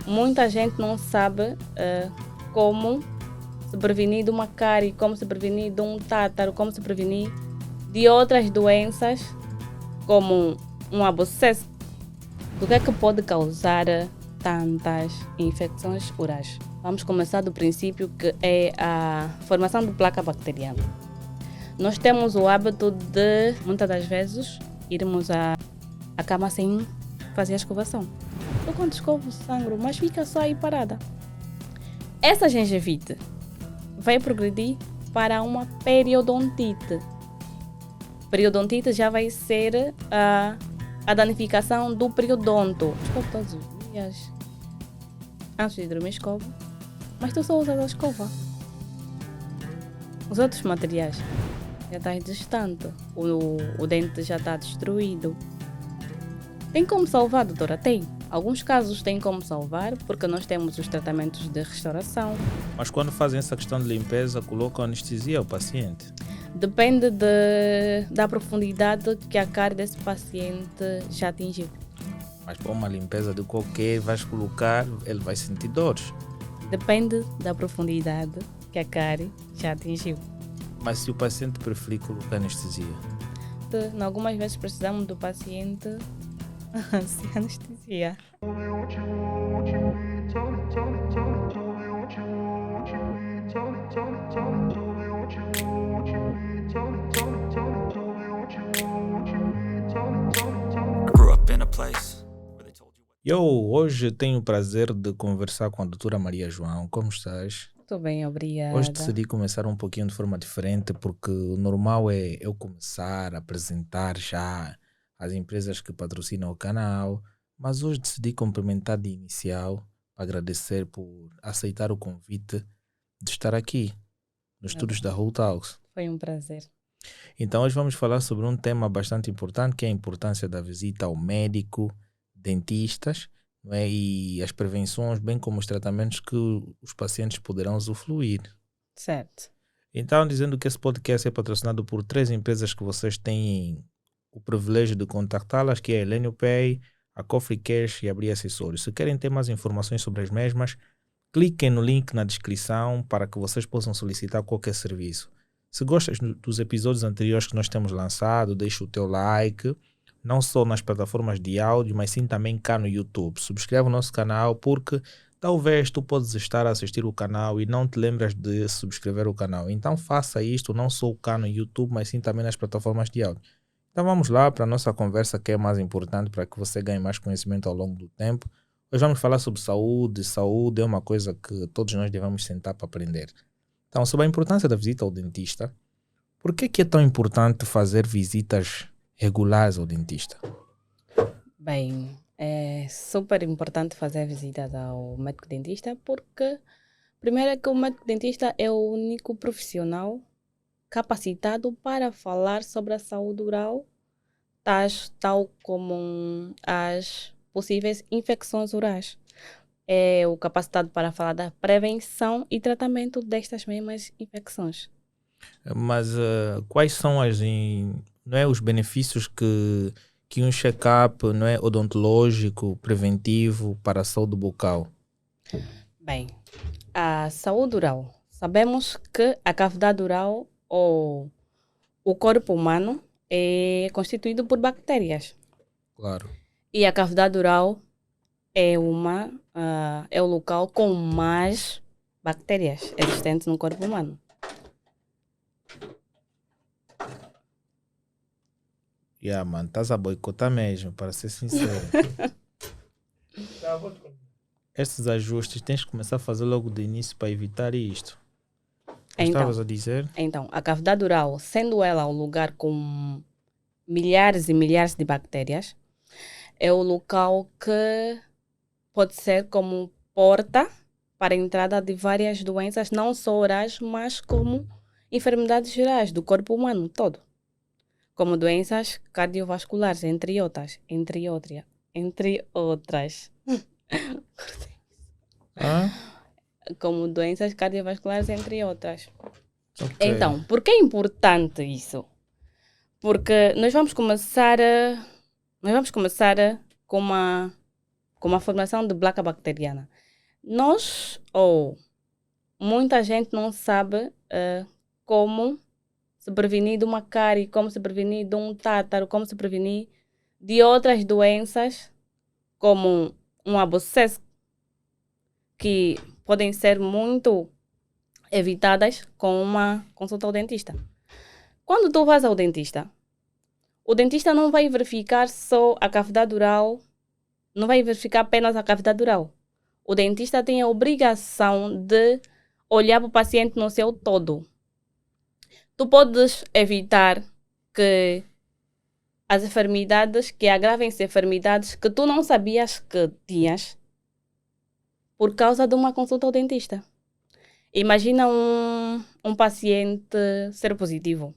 muita gente não sabe como se prevenir de uma cárie, como se prevenir de um tártaro, como se prevenir de outras doenças, como um abscesso. Do que é que pode causar tantas infecções orais? Vamos começar do princípio que é a formação de placa bacteriana. Nós temos o hábito de, muitas das vezes, irmos à cama sem fazer a escovação. Eu quando escovo sangro, mas fica só aí parada. Essa gengivite vai progredir para uma periodontite. Periodontite já vai ser a danificação do periodonto. Escovo todos os dias. Antes de dormir escovo. Mas tu só usas a escova. Os outros materiais já está distante. O dente já está destruído. Tem como salvar, doutora? Tem. Alguns casos tem como salvar, porque nós temos os tratamentos de restauração. Mas quando fazem essa questão de limpeza, colocam anestesia ao paciente? Depende da profundidade que a cárie desse paciente já atingiu. Mas para uma limpeza de qualquer, vais colocar, ele vai sentir dores. Depende da profundidade que a cárie já atingiu. Mas se o paciente preferir colocar anestesia? Em algumas vezes precisamos do paciente sem anestesia. Eu hoje tenho o prazer de conversar com a doutora Maria João. Como estás? Estou bem, obrigada. Hoje decidi começar um pouquinho de forma diferente, porque o normal é eu começar a apresentar já as empresas que patrocinam o canal, mas hoje decidi cumprimentar de inicial, agradecer por aceitar o convite de estar aqui nos estudos da Whole Talks. Foi um prazer. Então hoje vamos falar sobre um tema bastante importante, que é a importância da visita ao médico, dentistas, não é? E as prevenções, bem como os tratamentos que os pacientes poderão usufruir. Certo. Então, dizendo que esse podcast é patrocinado por 3 empresas que vocês têm o privilégio de contactá-las, que é a Elenio Pay, a Coffee Cash e a Bri Acessórios. Se querem ter mais informações sobre as mesmas, cliquem no link na descrição para que vocês possam solicitar qualquer serviço. Se gostas dos episódios anteriores que nós temos lançado, deixa o teu like, não só nas plataformas de áudio, mas sim também cá no YouTube. Subscreve o nosso canal, porque talvez tu podes estar a assistir o canal e não te lembras de subscrever o canal. Então faça isto não só cá no YouTube, mas sim também nas plataformas de áudio. Então vamos lá para a nossa conversa, que é mais importante para que você ganhe mais conhecimento ao longo do tempo. Hoje vamos falar sobre saúde. Saúde é uma coisa que todos nós devemos sentar para aprender. Então, sobre a importância da visita ao dentista, por que é tão importante fazer visitas regulares ao dentista? Bem, é super importante fazer a visita ao médico dentista, porque primeiro é que o médico dentista é o único profissional capacitado para falar sobre a saúde oral, tal como as possíveis infecções orais. É o capacitado para falar da prevenção e tratamento destas mesmas infecções. Mas quais são os benefícios que um check-up, não é, odontológico preventivo para a saúde bucal? Bem, a saúde oral. Sabemos que a cavidade oral ou o corpo humano é constituído por bactérias. Claro. E a cavidade oral é o local com mais bactérias existentes no corpo humano. Mano, estás a boicotar mesmo, para ser sincero. Estes ajustes tens que começar a fazer logo de início para evitar isto. Estavas a dizer? Então, a cavidade oral, sendo ela um lugar com milhares e milhares de bactérias, é o local que pode ser como porta para a entrada de várias doenças, não só orais, mas como enfermidades gerais do corpo humano todo. Como doenças cardiovasculares, entre outras. Como doenças cardiovasculares, entre outras. Okay. Então, por que é importante isso? Porque nós vamos começar com como a formação de placa bacteriana. Nós, ou muita gente não sabe como se prevenir de uma cárie, como se prevenir de um tártaro, como se prevenir de outras doenças, como um abscesso, que podem ser muito evitadas com uma consulta ao dentista. Quando tu vas ao dentista, o dentista não vai verificar só a cavidade oral, não vai verificar apenas a cavidade oral. O dentista tem a obrigação de olhar para o paciente no seu todo. Tu podes evitar que as enfermidades, que agravem-se enfermidades que tu não sabias que tinhas por causa de uma consulta ao dentista. Imagina um paciente seropositivo,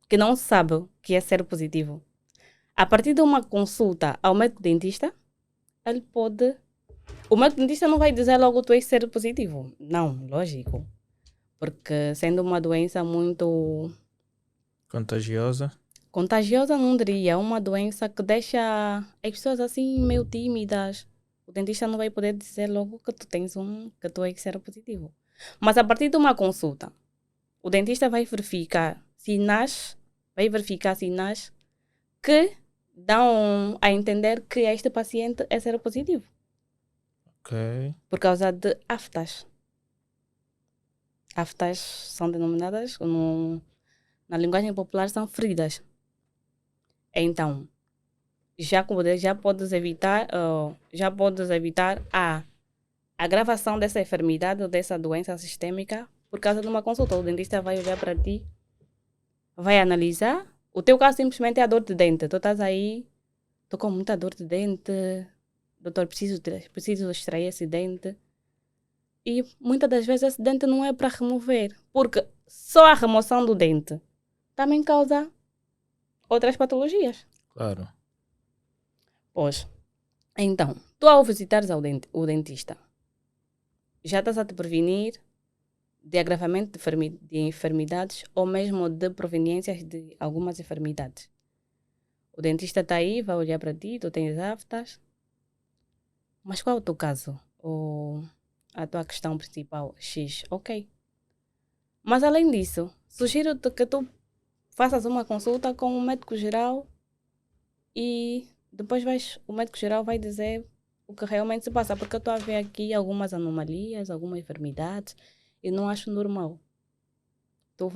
que não sabe que é seropositivo. A partir de uma consulta ao médico dentista, ele pode... O médico dentista não vai dizer logo que tu és seropositivo. Não, lógico. Porque sendo uma doença muito... Contagiosa? Contagiosa não diria. Uma doença que deixa as pessoas assim meio tímidas. O dentista não vai poder dizer logo que tu tens que tu és seropositivo. Mas a partir de uma consulta, o dentista vai verificar sinais que dão a entender que este paciente é seropositivo. Ok. Por causa de aftas. Aftas são denominadas, na linguagem popular, são feridas. Então, já podes evitar a agravação dessa enfermidade ou dessa doença sistêmica por causa de uma consulta. O dentista vai olhar para ti, vai analisar. O teu caso simplesmente é a dor de dente. Tu estás aí, estou com muita dor de dente, doutor, preciso extrair esse dente. E muitas das vezes esse dente não é para remover, porque só a remoção do dente também causa outras patologias. Claro. Pois, então, tu ao visitares o dentista, já estás a te prevenir de agravamento de enfermidades ou mesmo de proveniências de algumas enfermidades. O dentista está aí, vai olhar para ti, tu tens aftas. Mas qual é o teu caso? Ou a tua questão principal? X, ok. Mas além disso, sugiro-te que tu faças uma consulta com o médico geral e depois o médico geral vai dizer o que realmente se passa, porque eu estou a ver aqui algumas anomalias, algumas enfermidades e não acho normal. Tu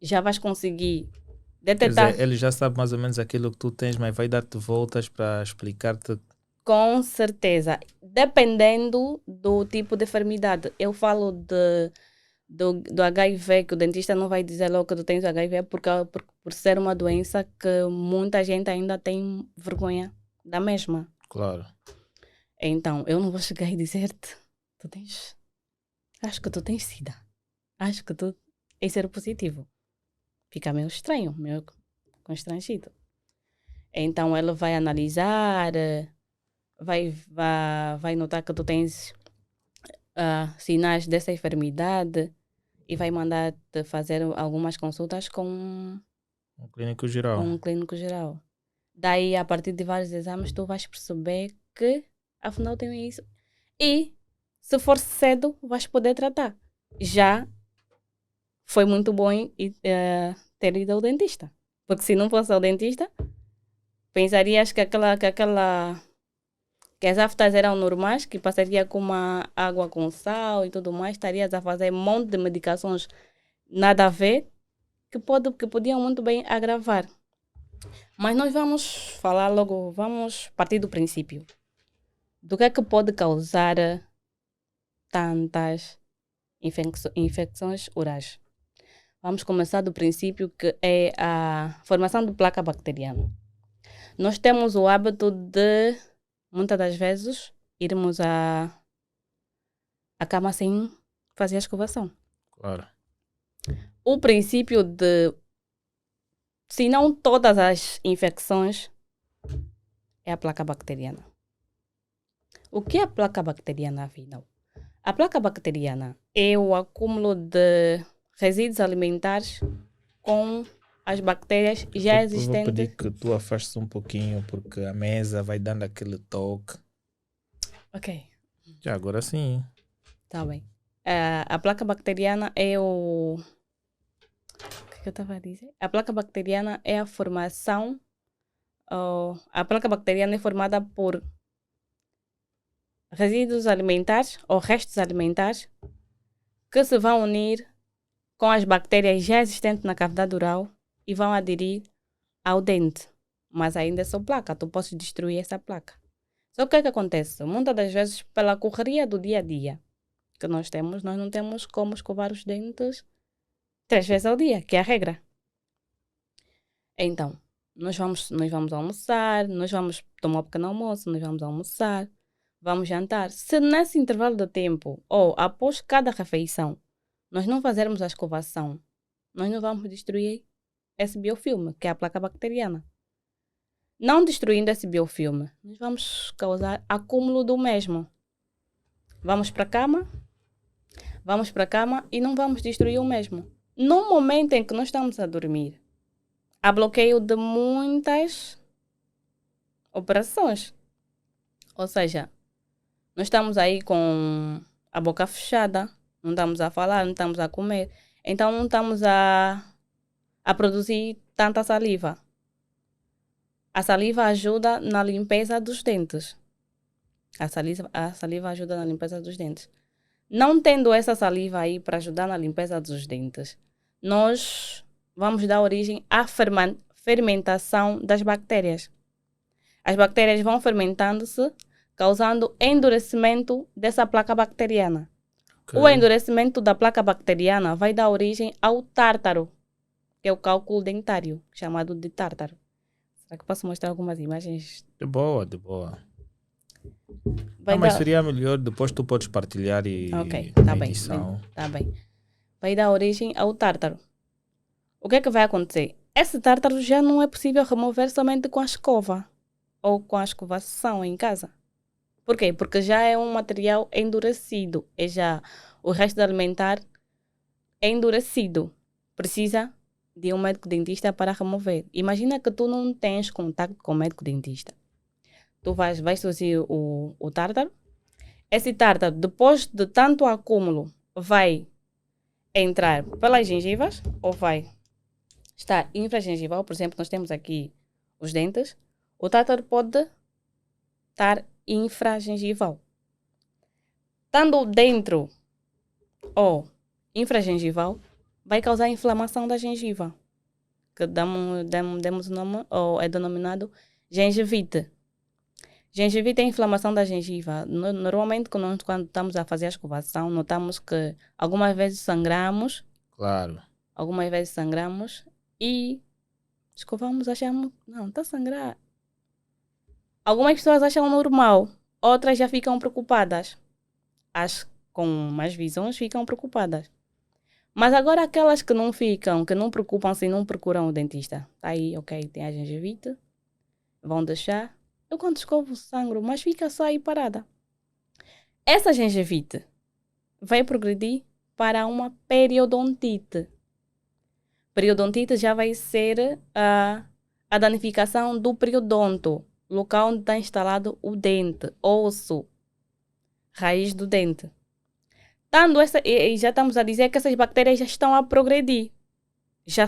já vais conseguir detectar. Quer dizer, ele já sabe mais ou menos aquilo que tu tens, mas vai dar-te voltas para explicar-te. Com certeza. Dependendo do tipo de enfermidade. Eu falo do HIV, que o dentista não vai dizer logo que tu tens HIV por ser uma doença que muita gente ainda tem vergonha da mesma. Claro. Então, eu não vou chegar e dizer-te, acho que tu tens SIDA. Acho que tu és seropositivo. Fica meio estranho, meio constrangido. Então, ele vai analisar, vai notar que tu tens sinais dessa enfermidade e vai mandar-te fazer algumas consultas com um clínico geral. Daí, a partir de vários exames, tu vais perceber que afinal tem isso. E, se for cedo, vais poder tratar. Já foi muito bom ter ido ao dentista. Porque se não fosse ao dentista, pensarias que que as aftas eram normais, que passaria com uma água com sal e tudo mais, estarias a fazer um monte de medicações nada a ver, que podiam muito bem agravar. Mas nós vamos partir do princípio. Do que é que pode causar tantas infecções orais? Vamos começar do princípio que é a formação de placa bacteriana. Nós temos o hábito de, muitas das vezes, irmos à cama sem fazer a escovação. Claro. O princípio se não todas as infecções, é a placa bacteriana. O que é a placa bacteriana, afinal? A placa bacteriana é o acúmulo de resíduos alimentares com as bactérias já existentes. Eu vou pedir que tu afastes um pouquinho, porque a mesa vai dando aquele toque. Ok, Já agora sim. tá bem. A placa bacteriana é o... O que eu estava a dizer? A placa bacteriana é a formação... a placa bacteriana é formada por resíduos alimentares ou restos alimentares que se vão unir com as bactérias já existentes na cavidade oral e vão aderir ao dente. Mas ainda é só placa, tu podes destruir essa placa. Só que o que acontece? Muitas das vezes, pela correria do dia a dia que nós temos, nós não temos como escovar os dentes 3 vezes ao dia, que é a regra. Então, nós vamos almoçar, nós vamos tomar um pequeno almoço, nós vamos almoçar, vamos jantar. Se nesse intervalo de tempo ou após cada refeição nós não fazermos a escovação, nós não vamos destruir esse biofilme, que é a placa bacteriana. Não destruindo esse biofilme, nós vamos causar acúmulo do mesmo. Vamos para a cama e não vamos destruir o mesmo. No momento em que nós estamos a dormir, há bloqueio de muitas operações. Ou seja, nós estamos aí com a boca fechada, não estamos a falar, não estamos a comer. Então não estamos a produzir tanta saliva. A saliva ajuda na limpeza dos dentes. A saliva ajuda na limpeza dos dentes. Não tendo essa saliva aí para ajudar na limpeza dos dentes, nós vamos dar origem à fermentação das bactérias. As bactérias vão fermentando-se, causando endurecimento dessa placa bacteriana. Okay. O endurecimento da placa bacteriana vai dar origem ao tártaro, que é o cálculo dentário, chamado de tártaro. Será que posso mostrar algumas imagens? De boa. Mas seria melhor, depois tu podes partilhar e tá bem, edição. Tá bem. Vai dar origem ao tártaro. O que é que vai acontecer? Esse tártaro já não é possível remover somente com a escova ou com a escovação em casa. Por quê? Porque já é um material endurecido. O resto alimentar é endurecido. Precisa de um médico dentista para remover. Imagina que tu não tens contato com o médico dentista. Tu vais surgir o tártaro. Esse tártaro, depois de tanto acúmulo, vai entrar pelas gengivas ou vai estar infragengival. Por exemplo, nós temos aqui os dentes. O tártaro pode estar infragengival. Estando dentro ou infragengival, vai causar inflamação da gengiva, que demos o nome, ou é denominado gengivite. Gengivite é inflamação da gengiva. Normalmente, quando estamos a fazer a escovação, notamos que algumas vezes sangramos. Claro. Algumas vezes sangramos e escovamos, achamos, não, está a sangrar. Algumas pessoas acham normal, outras já ficam preocupadas. As com mais visões ficam preocupadas. Mas agora aquelas que não preocupam-se e não procuram o dentista. Tá aí, ok, tem a gengivite, vão deixar. Eu quando escovo sangro, mas fica só aí parada. Essa gengivite vai progredir para uma periodontite. Periodontite já vai ser a danificação do periodonto, local onde está instalado o dente, osso, raiz do dente. E já estamos a dizer que essas bactérias já estão a progredir. Já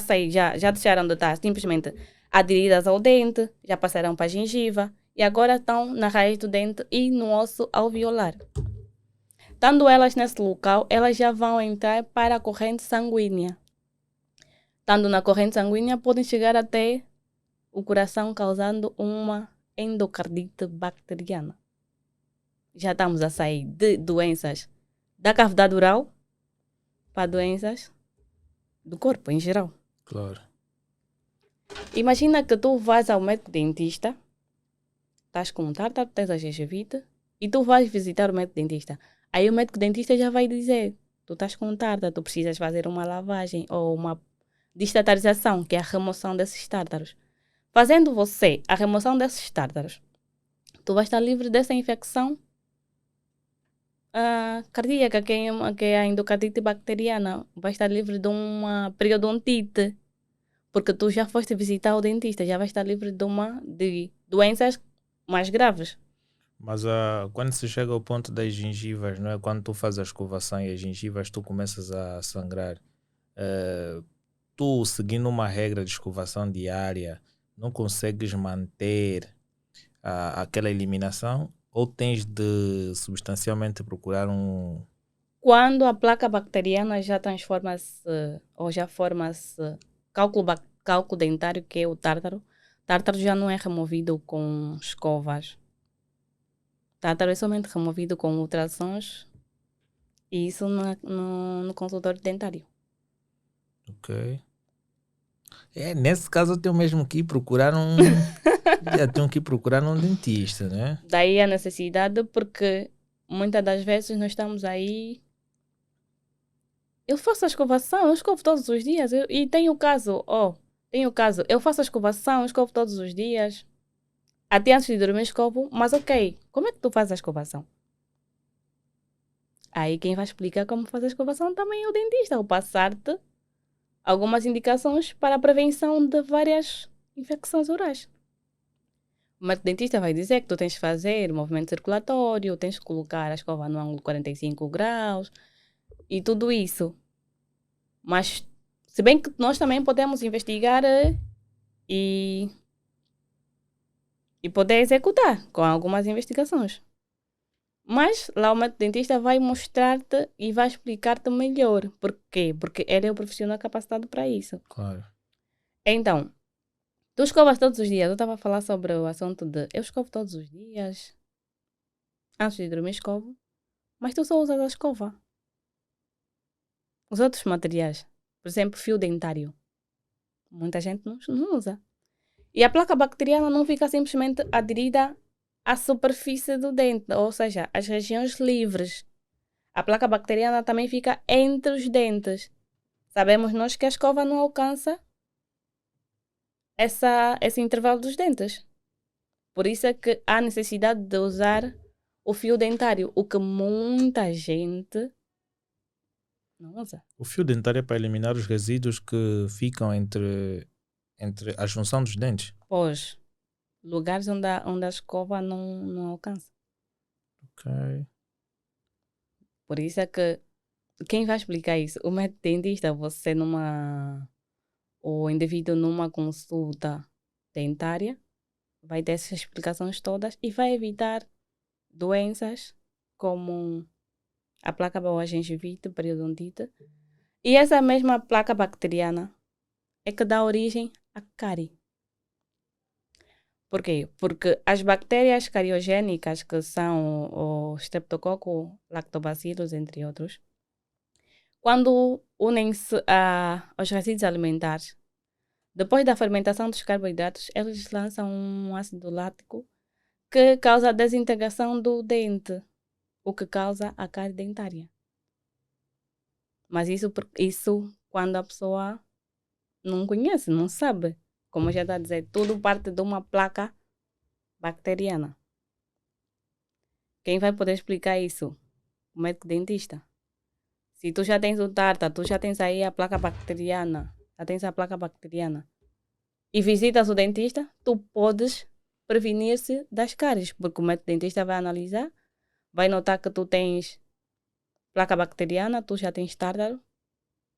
deixaram de estar simplesmente aderidas ao dente, já passaram para a gengiva e agora estão na raiz do dente e no osso alveolar. Estando elas nesse local, elas já vão entrar para a corrente sanguínea. Estando na corrente sanguínea, podem chegar até o coração, causando uma endocardite bacteriana. Já estamos a sair de doenças da cavidade oral para doenças do corpo em geral. Claro. Imagina que tu vais ao médico dentista, estás com um tártaro, tens a gengivite e tu vais visitar o médico dentista. Aí o médico dentista já vai dizer, tu estás com um tártaro, tu precisas fazer uma lavagem ou uma destatarização, que é a remoção desses tártaros. Fazendo você a remoção desses tártaros, tu vais estar livre dessa infecção cardíaca, que é a endocardite bacteriana. Vai estar livre de uma periodontite, porque tu já foste visitar o dentista, já vai estar livre de doenças mais graves. Mas quando se chega ao ponto das gengivas, não é? Quando tu fazes a escovação e as gengivas tu começas a sangrar, eh, tu seguindo uma regra de escovação diária, não consegues manter aquela eliminação ou tens de substancialmente procurar um... Quando a placa bacteriana já transforma-se ou já forma-se cálculo dentário, que é o tártaro já não é removido com escovas. Tártaro é somente removido com ultrassons e isso no consultório dentário. Ok. Nesse caso eu tenho mesmo que ir procurar já tenho que ir procurar um dentista, né? Daí a necessidade, porque muitas das vezes nós estamos aí. Eu faço a escovação, eu escovo todos os dias. E tem o caso, eu faço a escovação, eu escovo todos os dias. Até antes de dormir escovo, mas ok, como é que tu fazes a escovação? Aí quem vai explicar como fazer a escovação também é o dentista, ao passar-te algumas indicações para a prevenção de várias infecções orais. O médico dentista vai dizer que tu tens que fazer movimento circulatório, tens que colocar a escova no ângulo de 45 graus e tudo isso. Mas, se bem que nós também podemos investigar e, e poder executar com algumas investigações. Mas lá o médico dentista vai mostrar-te e vai explicar-te melhor. Por quê? Porque ele é o profissional capacitado para isso. Claro. Então, tu escovas todos os dias. Eu estava a falar sobre o assunto de eu escovo todos os dias. Antes de dormir escovo. Mas tu só usas a escova. Os outros materiais, por exemplo, fio dentário, muita gente não usa. E a placa bacteriana não fica simplesmente aderida à superfície do dente, ou seja, às regiões livres. A placa bacteriana também fica entre os dentes. Sabemos nós que a escova não alcança esse intervalo dos dentes. Por isso é que há necessidade de usar o fio dentário, o que muita gente não usa. O fio dentário é para eliminar os resíduos que ficam entre a junção dos dentes. Pois, lugares onde a escova não alcança. Ok. Por isso é que quem vai explicar isso? O médico dentista, você o indivíduo numa consulta dentária, vai ter essas explicações todas e vai evitar doenças como a placa ou a gengivite, periodontite. E essa mesma placa bacteriana é que dá origem à cárie. Por quê? Porque as bactérias cariogênicas, que são o Streptococcus, Lactobacillus, entre outros, quando unem-se aos resíduos alimentares, depois da fermentação dos carboidratos, eles lançam um ácido lático que causa a desintegração do dente, o que causa a cárie dentária. Mas isso quando a pessoa não conhece, não sabe. Como já está a dizer, tudo parte de uma placa bacteriana. Quem vai poder explicar isso? O médico dentista. Se tu já tens o tártaro, tu já tens aí a placa bacteriana, já tens a placa bacteriana, e visitas o dentista, tu podes prevenir-se das cáries, porque o médico dentista vai analisar, vai notar que tu tens placa bacteriana, tu já tens tártaro,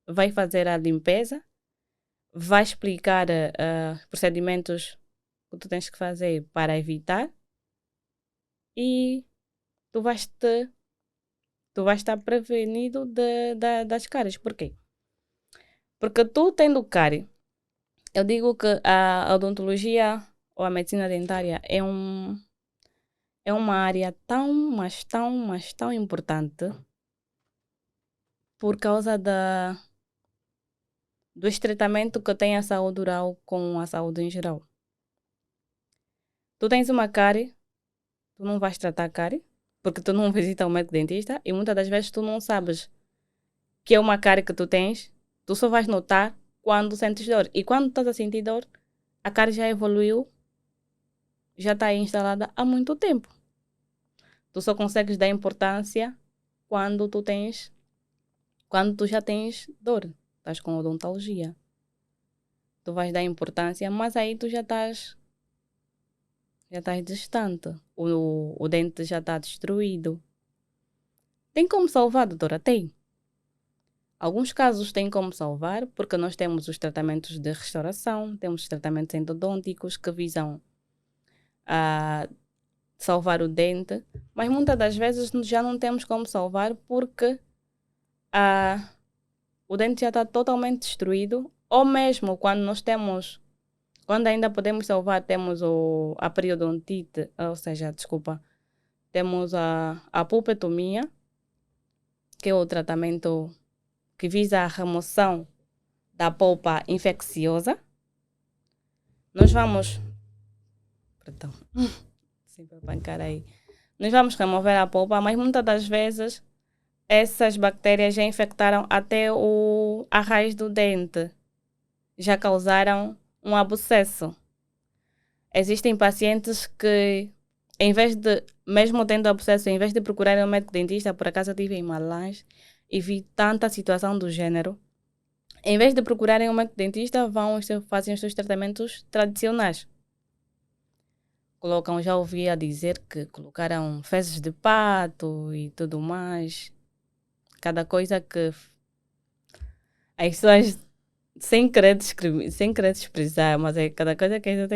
vai fazer a limpeza, vai explicar procedimentos que tu tens que fazer para evitar e tu vais estar prevenido das cáries. Por quê? Porque tu tendo cárie, eu digo que a odontologia ou a medicina dentária é uma área tão, mas tão importante por causa do estreitamento que tem a saúde oral com a saúde em geral. Tu tens uma cárie, tu não vais tratar a cárie, porque tu não visitas o médico dentista e muitas das vezes tu não sabes que é uma cárie que tu tens, tu só vais notar quando sentes dor. E quando estás a sentir dor, a cárie já evoluiu, já está aí instalada há muito tempo. Tu só consegues dar importância quando tu já tens dor, estás com odontologia. Tu vais dar importância, mas aí tu já estás já estás distante, o dente já está destruído. Tem como salvar, doutora? Tem. Alguns casos têm como salvar, porque nós temos os tratamentos de restauração, temos os tratamentos endodônticos que visam salvar o dente, mas muitas das vezes já não temos como salvar porque o dente já está totalmente destruído, ou mesmo quando ainda podemos salvar, temos a periodontite, ou seja, desculpa, temos a pulpetomia, que é o tratamento que visa a remoção da polpa infecciosa. Nós vamos... Perdão. Sempre bancar aí. Nós vamos remover a polpa, mas muitas das vezes essas bactérias já infectaram até a raiz do dente. Já causaram um abscesso. Existem pacientes que, em vez de, mesmo tendo abscesso, em vez de procurarem um médico dentista, por acaso eu estive em Malange e vi tanta situação do gênero, em vez de procurarem um médico dentista, fazem os seus tratamentos tradicionais. Já ouvi a dizer que colocaram fezes de pato e tudo mais. Cada coisa que as pessoas, sem querer desprezar, mas é cada coisa que as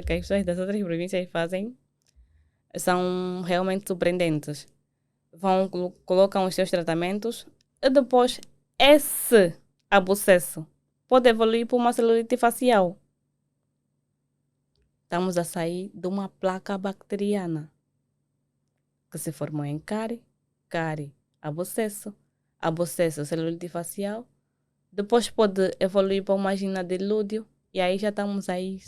pessoas das outras províncias fazem são realmente surpreendentes. Colocam os seus tratamentos e depois esse abscesso pode evoluir para uma celulite facial. Estamos a sair de uma placa bacteriana que se formou em cárie, abscesso, celulite facial. Depois pode evoluir para uma angina de lúdeo e aí já estamos aí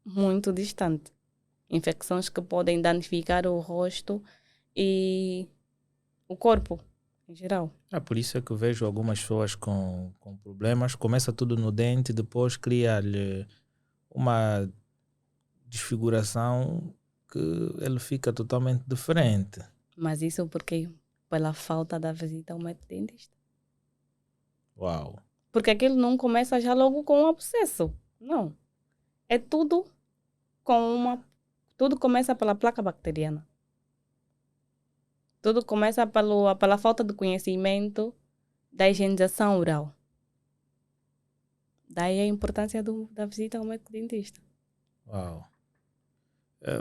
muito distante. Infecções que podem danificar o rosto e o corpo em geral. Por isso é que eu vejo algumas pessoas com problemas. Começa tudo no dente, depois cria-lhe uma desfiguração que ele fica totalmente diferente. Mas isso porque pela falta da visita ao médico dentista. Uau! Porque aquilo não começa já logo com um abscesso. Não. É tudo tudo começa pela placa bacteriana. Tudo começa pela falta de conhecimento da higienização oral. Daí a importância da visita ao médico dentista. Uau!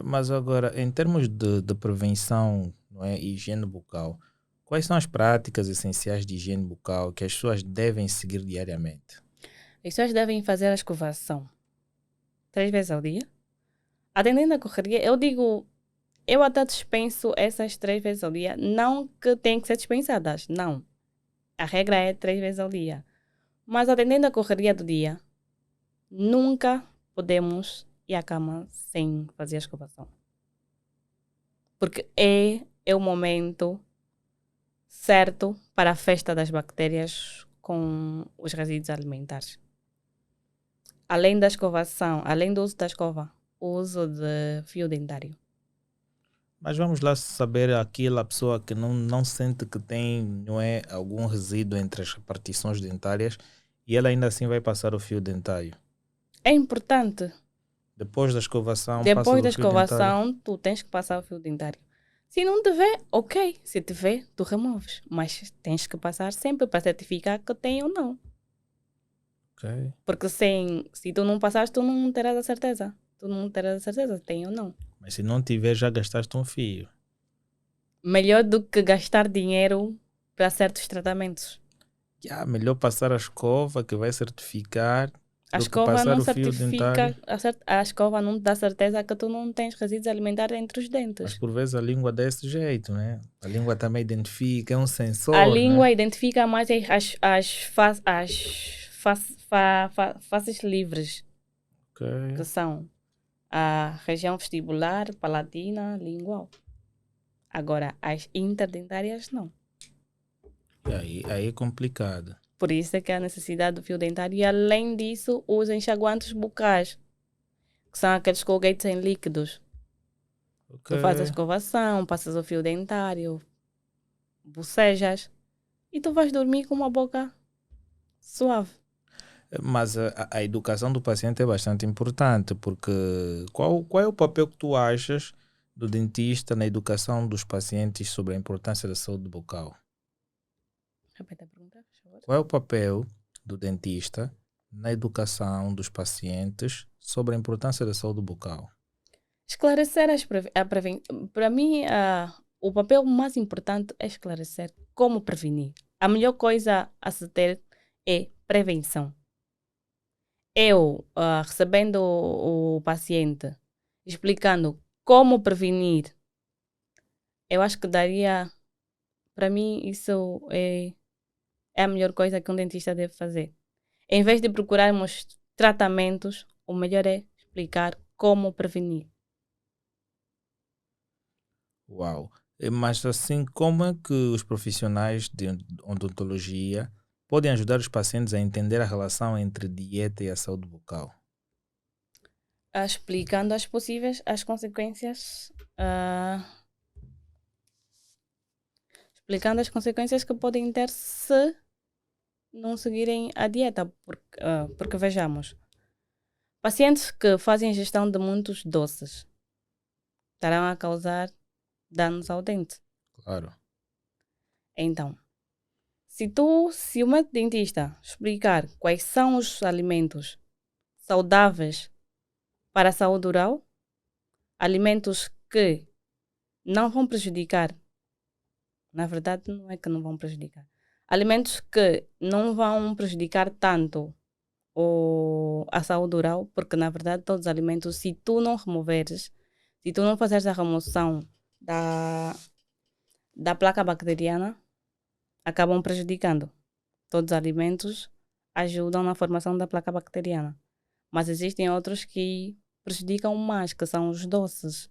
Mas agora, em termos de prevenção, não é, e higiene bucal, quais são as práticas essenciais de higiene bucal que as pessoas devem seguir diariamente? As pessoas devem fazer a escovação 3 vezes ao dia. Atendendo a correria, eu até dispenso essas 3 vezes ao dia. Não que tenham que ser dispensadas, não. A regra é 3 vezes ao dia. Mas atendendo a correria do dia, nunca podemos ir à cama sem fazer a escovação. Porque é o momento certo para a festa das bactérias com os resíduos alimentares. Além da escovação, além do uso da escova, o uso de fio dentário. Mas vamos lá saber aquela pessoa que não sente que tem, não é, algum resíduo entre as repartições dentárias e ela ainda assim vai passar o fio dentário. É importante. Depois da escovação, tu tens que passar o fio dentário. Se não tiver, ok. Se tiver, tu removes. Mas tens que passar sempre para certificar que tem ou não. Okay. Porque se tu não passares, tu não terás a certeza. Tu não terás a certeza se tem ou não. Mas se não tiver, já gastaste um fio. Melhor do que gastar dinheiro para certos tratamentos. Melhor passar a escova que vai certificar. A escova não certifica, a escova não dá certeza que tu não tens resíduos alimentares entre os dentes. Mas por vezes a língua dá esse jeito, né? A língua também identifica, é um sensor. A língua, né? Identifica mais faces livres. Okay. Que são a região vestibular, palatina, lingual. Agora, as interdentárias não. E aí é complicado. Por isso é que há a necessidade do fio dentário. E além disso, os enxaguantes bucais, que são aqueles colgates em líquidos. Okay. Tu fazes a escovação, passas o fio dentário, bocejas e tu vais dormir com uma boca suave. Mas a educação do paciente é bastante importante, porque qual é o papel que tu achas do dentista na educação dos pacientes sobre a importância da saúde bucal? Repete a pergunta, por favor. Qual é o papel do dentista na educação dos pacientes sobre a importância da saúde bucal? Esclarecer a prevenção. Para mim, o papel mais importante é esclarecer como prevenir. A melhor coisa a se ter é prevenção. Eu, recebendo o paciente, explicando como prevenir, eu acho que daria, para mim, isso é a melhor coisa que um dentista deve fazer. Em vez de procurarmos tratamentos, o melhor é explicar como prevenir. Uau! Mas assim, como é que os profissionais de odontologia podem ajudar os pacientes a entender a relação entre dieta e a saúde bucal? Explicando as consequências, explicando as consequências que podem ter se não seguirem a dieta, porque vejamos, pacientes que fazem ingestão de muitos doces estarão a causar danos ao dente. Claro. Então, se o médico dentista explicar quais são os alimentos saudáveis para a saúde oral, alimentos que não vão prejudicar, na verdade não é que não vão prejudicar, alimentos que não vão prejudicar tanto a saúde oral, porque na verdade todos os alimentos, se tu não removeres, se tu não fazeres a remoção da placa bacteriana, acabam prejudicando. Todos os alimentos ajudam na formação da placa bacteriana, mas existem outros que prejudicam mais, que são os doces.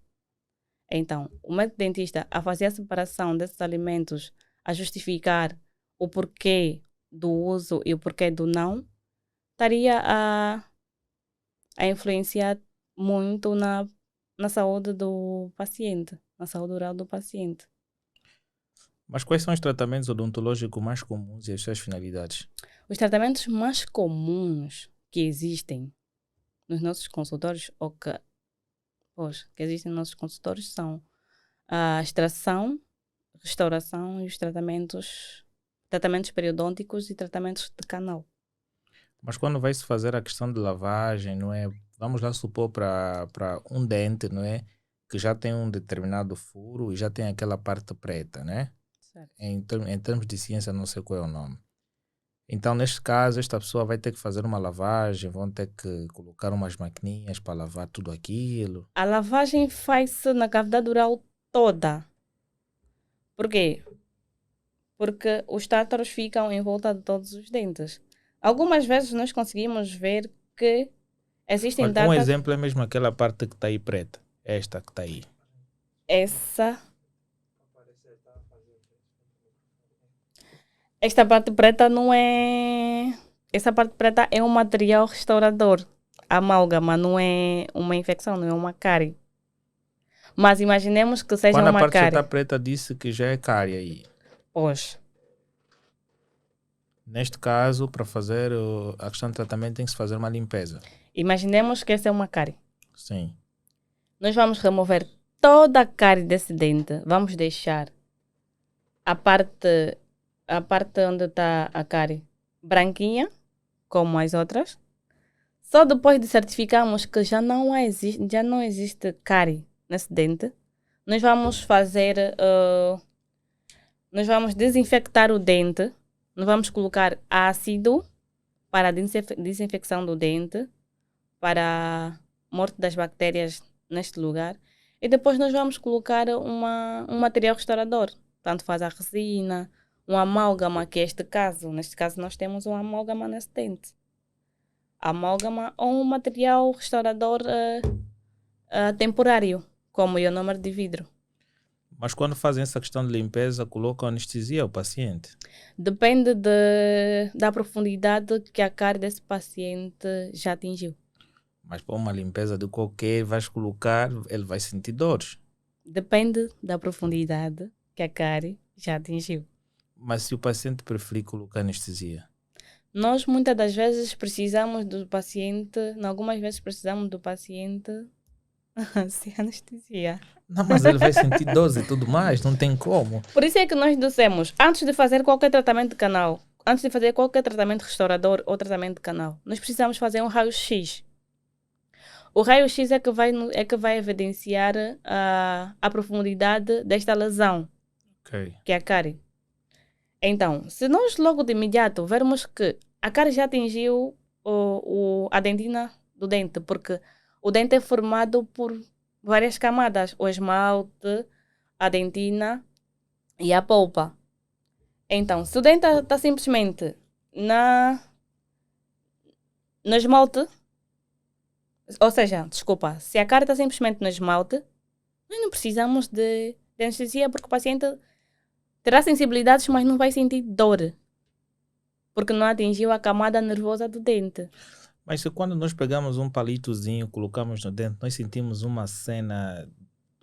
Então, o médico dentista, a fazer a separação desses alimentos, a justificar o porquê do uso e o porquê do não, estaria a influenciar muito na saúde do paciente, na saúde oral do paciente. Mas quais são os tratamentos odontológicos mais comuns e as suas finalidades? Os tratamentos mais comuns que existem nos nossos consultórios, que existem nos nossos consultórios, são a extração, restauração e os tratamentos periodônticos e tratamentos de canal. Mas quando vai-se fazer a questão de lavagem, não é? Vamos lá supor para um dente, não é? Que já tem um determinado furo e já tem aquela parte preta, né? Certo. Em termos de ciência, não sei qual é o nome. Então, neste caso, esta pessoa vai ter que fazer uma lavagem, vão ter que colocar umas maquininhas para lavar tudo aquilo. A lavagem faz-se na cavidade oral toda. Por quê? Porque os tártaros ficam em volta de todos os dentes. Algumas vezes nós conseguimos ver que existem Olha, um tártaros. exemplo é mesmo aquela parte que está aí preta. Esta que está aí. Esta parte preta não é. Essa parte preta é um material restaurador. Amálgama não é uma infecção, não é uma cárie. Mas imaginemos que seja Quando a uma parte já cárie. está preta, disse que já é cárie aí. Pois. Neste caso, para fazer a questão de tratamento, tem que se fazer uma limpeza. Imaginemos que essa é uma cárie. Sim. Nós vamos remover toda a cárie desse dente. Vamos deixar a parte onde está a cárie branquinha, como as outras. Só depois de certificarmos que já não existe cárie nesse dente, nós vamos nós vamos desinfectar o dente, nós vamos colocar ácido para a desinfecção do dente, para a morte das bactérias neste lugar, e depois nós vamos colocar um material restaurador, tanto faz a resina, um amálgama, que é neste caso nós temos um amálgama nesse dente. Amálgama ou um material restaurador temporário, como ionômero de vidro. Mas quando fazem essa questão de limpeza, colocam anestesia ao paciente? Depende da profundidade que a cárie desse paciente já atingiu. Mas para uma limpeza de qualquer, vais colocar, ele vai sentir dores. Depende da profundidade que a cárie já atingiu. Mas se o paciente preferir colocar anestesia? Nós muitas das vezes precisamos do paciente, em algumas vezes precisamos do paciente sem anestesia. Não, mas ele vai sentir dose e tudo mais, não tem como. Por isso é que nós dissemos, antes de fazer qualquer tratamento de canal, antes de fazer qualquer tratamento restaurador ou tratamento de canal, nós precisamos fazer um raio-x. O raio-x é que vai evidenciar a profundidade desta lesão, Ok. que é a cárie. Então, se nós logo de imediato vermos que a cárie já atingiu a dentina do dente, porque o dente é formado por várias camadas, o esmalte, a dentina e a polpa. Então, se o dente está simplesmente no esmalte, ou seja, desculpa, se a cárie está simplesmente no esmalte, nós não precisamos de anestesia porque o paciente terá sensibilidades, mas não vai sentir dor. Porque não atingiu a camada nervosa do dente. Mas se quando nós pegamos um palitozinho, colocamos no dente, nós sentimos uma cena,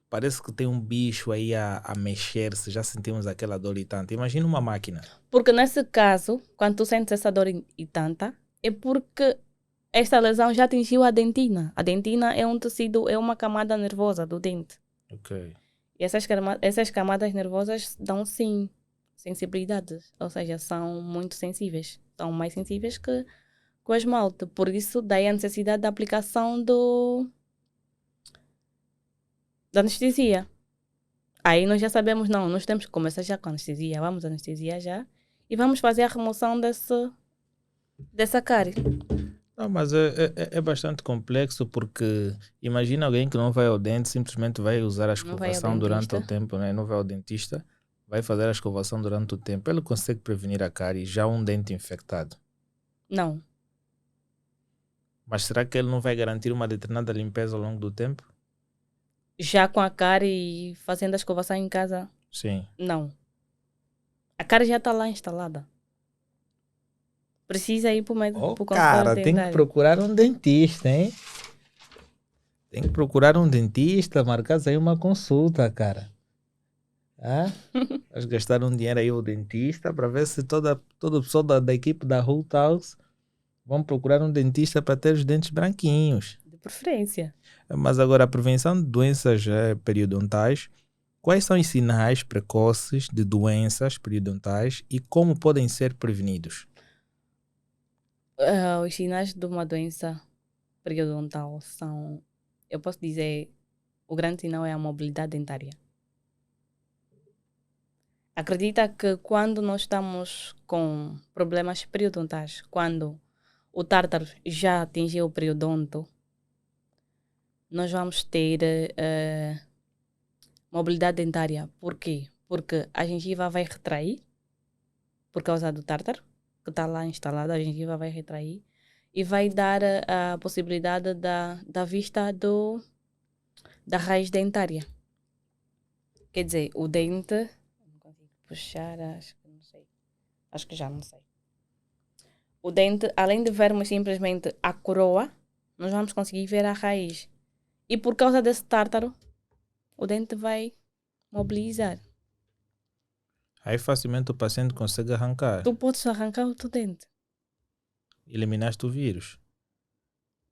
parece que tem um bicho aí a mexer-se, já sentimos aquela dor e tanto. Imagina uma máquina. Porque nesse caso, quando tu sentes essa dor e tanta, é porque esta lesão já atingiu a dentina. A dentina é um tecido, é uma camada nervosa do dente. Ok. E essas camadas nervosas dão sim sensibilidades, ou seja, são muito sensíveis. São mais sensíveis que o esmalte. Por isso, daí a necessidade da aplicação da anestesia. Aí nós já sabemos, não, nós temos que começar já com anestesia. Vamos anestesiar já e vamos fazer a remoção dessa cárie. Não, mas é bastante complexo porque imagina alguém que não vai ao dente, simplesmente vai usar a Não vai ao escovação durante o dentista. tempo, né? Não vai ao dentista, vai fazer a escovação durante o tempo. Ele consegue prevenir a cárie já um dente infectado. Não. Mas será que ele não vai garantir uma determinada limpeza ao longo do tempo? Já com a cárie e fazendo a escovação em casa, Sim. não. A cárie já está lá instalada. Precisa ir para o consultório Cara, tem que dentário. procurar um dentista, hein? Tem que procurar um dentista, marcar aí uma consulta, cara. Ah? Vais gastar um dinheiro aí ao dentista para ver se toda pessoa da equipe da Whole Talks vão procurar um dentista para ter os dentes branquinhos. De preferência. Mas agora, a prevenção de doenças periodontais, quais são os sinais precoces de doenças periodontais e como podem ser prevenidos? Os sinais de uma doença periodontal são, eu posso dizer, o grande sinal é a mobilidade dentária. Acredita que quando nós estamos com problemas periodontais, quando o tártaro já atingiu o periodonto, nós vamos ter mobilidade dentária. Por quê? Porque a gengiva vai retrair, por causa do tártaro, que está lá instalado, a gengiva vai retrair e vai dar a possibilidade da vista da raiz dentária. Quer dizer, o dente... Não consigo puxar, acho que não sei. Acho que já não sei. O dente, além de vermos simplesmente a coroa, nós vamos conseguir ver a raiz. E por causa desse tártaro, o dente vai mobilizar. Aí facilmente o paciente consegue arrancar. Tu podes arrancar o teu dente. Eliminaste o vírus.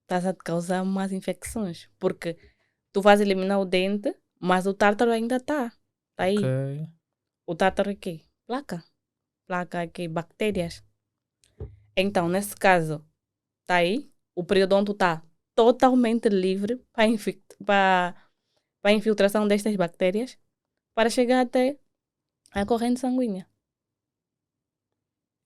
Estás a te causar mais infecções. Porque tu vais eliminar o dente, mas o tártaro ainda está. Está aí. Ok. O tártaro é o quê? Placa. Placa é quê? Bactérias. Então, nesse caso, está aí. O periodonto está totalmente livre para a infiltração destas bactérias para chegar até a corrente sanguínea.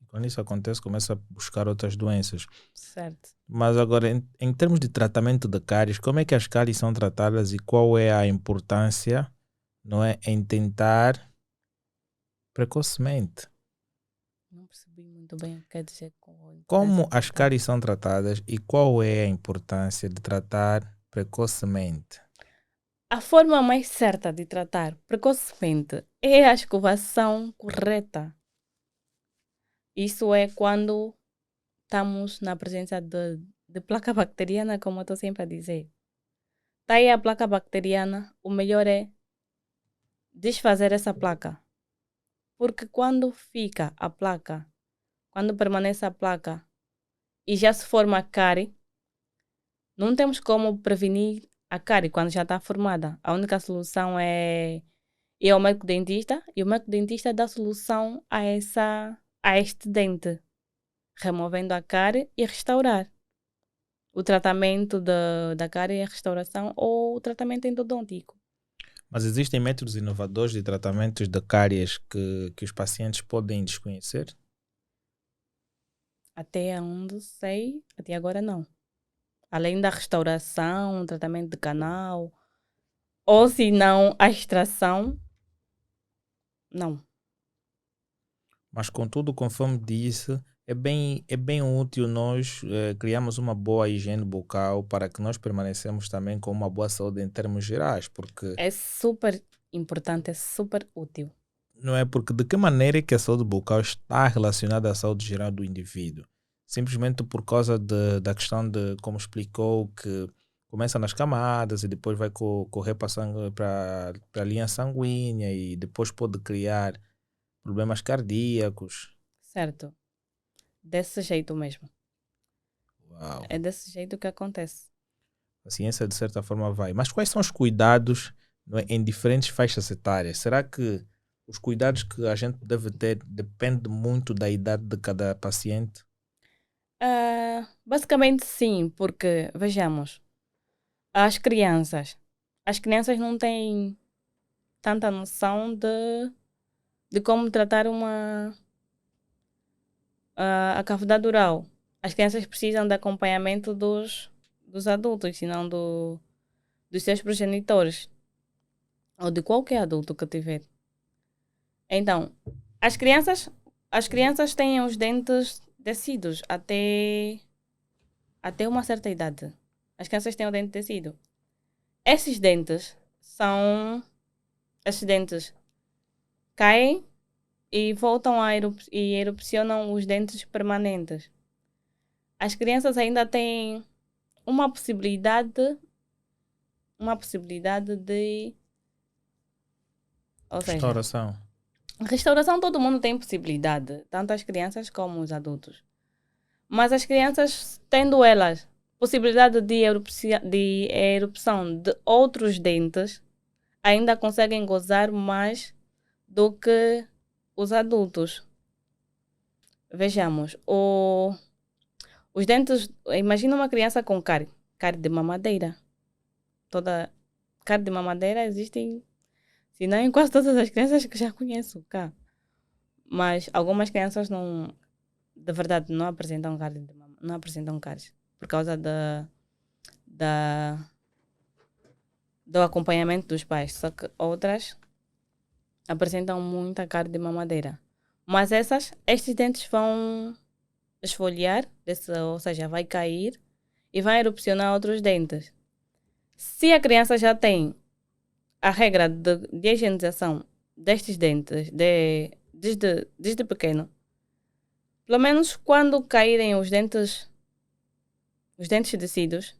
Quando isso acontece, começa a buscar outras doenças. Certo. Mas agora, em termos de tratamento de cáries, como é que as cáries são tratadas e qual é a importância, não é, em tentar precocemente? Não percebi muito bem o que quer dizer com... Como as cáries são tratadas e qual é a importância de tratar precocemente? A forma mais certa de tratar precocemente é a escovação correta. Isso é quando estamos na presença de placa bacteriana, como eu estou sempre a dizer. Está aí a placa bacteriana, o melhor é desfazer essa placa. Porque quando fica a placa quando permanece a placa e já se forma a cárie, não temos como prevenir a cárie quando já está formada. A única solução é ir ao médico dentista e o médico dentista dá solução a este dente, removendo a cárie e restaurar. O tratamento da cárie é a restauração ou o tratamento endodôntico. Mas existem métodos inovadores de tratamentos de cáries que os pacientes podem desconhecer? Até onde sei, até agora não. Além da restauração, tratamento de canal, ou se não, a extração, não. Mas, contudo, conforme disse, é bem útil nós criarmos uma boa higiene bucal para que nós permanecemos também com uma boa saúde em termos gerais, porque É super importante, é super útil. não é porque de que maneira é que a saúde bucal está relacionada à saúde geral do indivíduo? Simplesmente por causa da questão de, como explicou, que começa nas camadas e depois vai correr para a linha sanguínea e depois pode criar problemas cardíacos. Certo? Desse jeito mesmo. Uau. É desse jeito que acontece. A ciência, de certa forma, vai. Mas quais são os cuidados, não é, em diferentes faixas etárias? Será que os cuidados que a gente deve ter depende muito da idade de cada paciente? Basicamente sim, porque, vejamos, as crianças não têm tanta noção de como tratar a cavidade oral. As crianças precisam de acompanhamento dos adultos, se não dos seus progenitores, ou de qualquer adulto que tiver. Então, as crianças têm os dentes descidos até uma certa idade. As crianças têm o dente descido. Esses dentes são... Esses dentes caem e voltam e erupcionam os dentes permanentes. As crianças ainda têm uma possibilidade de... Ou seja, Restauração. restauração todo mundo tem possibilidade, tanto as crianças como os adultos. Mas as crianças, tendo elas possibilidade de erupção de outros dentes, ainda conseguem gozar mais do que os adultos. Vejamos, os dentes, imagina uma criança com cárie de mamadeira. Toda cárie de mamadeira existem, se não em quase todas as crianças que já conheço cá. Mas algumas crianças não, de verdade, não apresentam cárie não apresentam cáries por causa do acompanhamento dos pais. Só que outras apresentam muita cárie de mamadeira. Mas estes dentes vão esfoliar, ou seja, vai cair e vai erupcionar outros dentes. Se a criança já tem a regra de higienização destes dentes desde pequeno, pelo menos quando caírem os dentes descidos,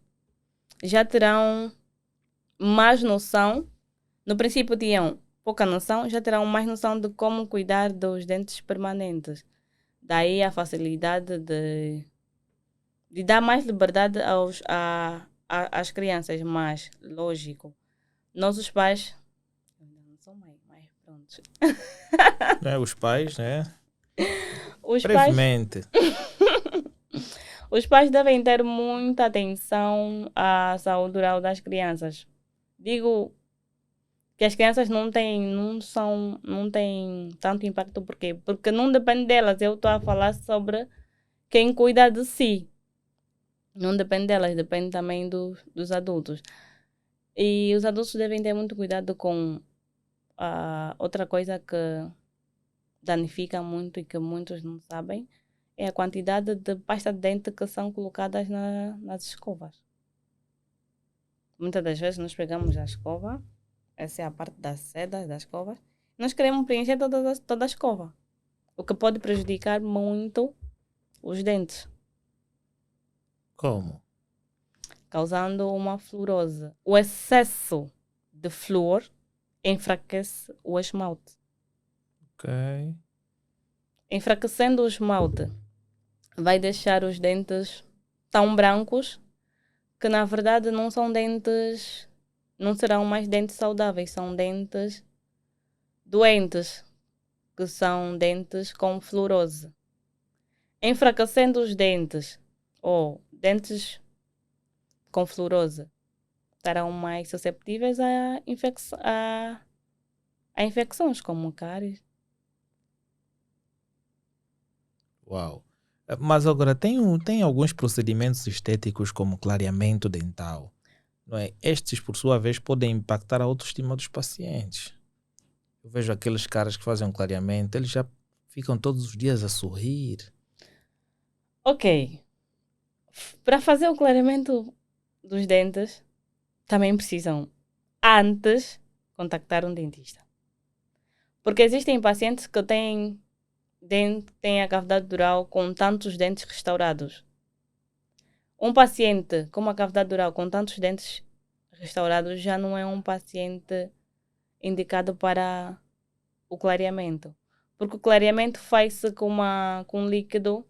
já terão mais noção. No princípio tinham pouca noção, já terão mais noção de como cuidar dos dentes permanentes. Daí a facilidade de dar mais liberdade às crianças, mas, lógico, nós os pais... Não sou mãe, mas pronto. Os pais, né? Os Brevemente. Os pais devem ter muita atenção à saúde oral das crianças. Digo que as crianças não têm tanto impacto. Por quê? Porque não depende delas. Eu estou a falar sobre quem cuida de si. Não depende delas, depende também dos adultos. E os adultos devem ter muito cuidado com outra coisa que danifica muito e que muitos não sabem, é a quantidade de pasta de dente que são colocadas nas escovas. Muitas das vezes nós pegamos a escova, essa é a parte das sedas da escova, nós queremos preencher toda a escova, o que pode prejudicar muito os dentes. Como? Causando uma fluorose. O excesso de flúor enfraquece o esmalte. Ok. enfraquecendo o esmalte, vai deixar os dentes tão brancos que na verdade não são dentes, não serão mais dentes saudáveis, são dentes doentes, que são dentes com fluorose. Enfraquecendo os dentes, ou dentes com fluorose, estarão mais susceptíveis a infecções como cáries. Uau! Mas agora, tem alguns procedimentos estéticos como clareamento dental, não é? Estes, por sua vez, podem impactar a autoestima dos pacientes. Eu vejo aqueles caras que fazem um clareamento, eles já ficam todos os dias a sorrir. Ok, para fazer o clareamento dos dentes, também precisam, antes, contactar um dentista. Porque existem pacientes que têm a cavidade dural com tantos dentes restaurados. Um paciente com uma cavidade dural com tantos dentes restaurados já não é um paciente indicado para o clareamento. Porque o clareamento faz-se com um líquido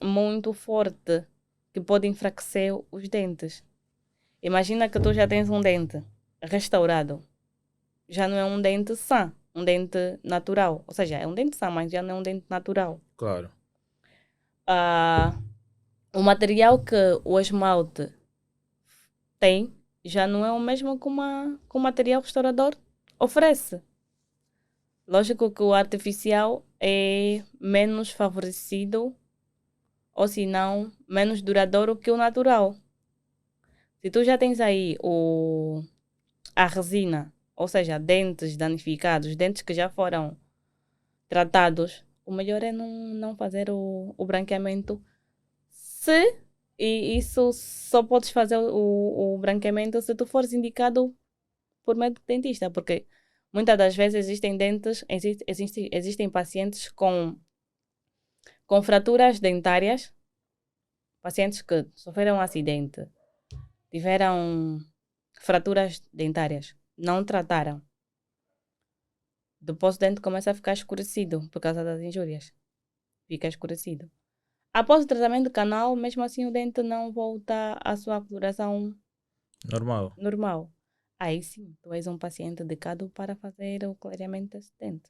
muito forte que pode enfraquecer os dentes. Imagina que tu já tens um dente restaurado. Já não é um dente sã, um dente natural. Ou seja, é um dente sã, mas já não é um dente natural. Claro. O material que o esmalte tem já não é o mesmo que o material restaurador oferece. Lógico que o artificial é menos favorecido, ou se não, menos duradouro que o natural. Se tu já tens aí a resina, ou seja, dentes danificados, dentes que já foram tratados, o melhor é não fazer o branqueamento. E isso só podes fazer o branqueamento se tu fores indicado por médico dentista, porque muitas das vezes existem pacientes com fraturas dentárias, pacientes que sofreram um acidente, tiveram fraturas dentárias, não trataram. Depois o dente começa a ficar escurecido por causa das injúrias. Fica escurecido. Após o tratamento canal, mesmo assim o dente não volta à sua coloração Normal. Aí sim, tu és um paciente indicado para fazer o clareamento desse dente.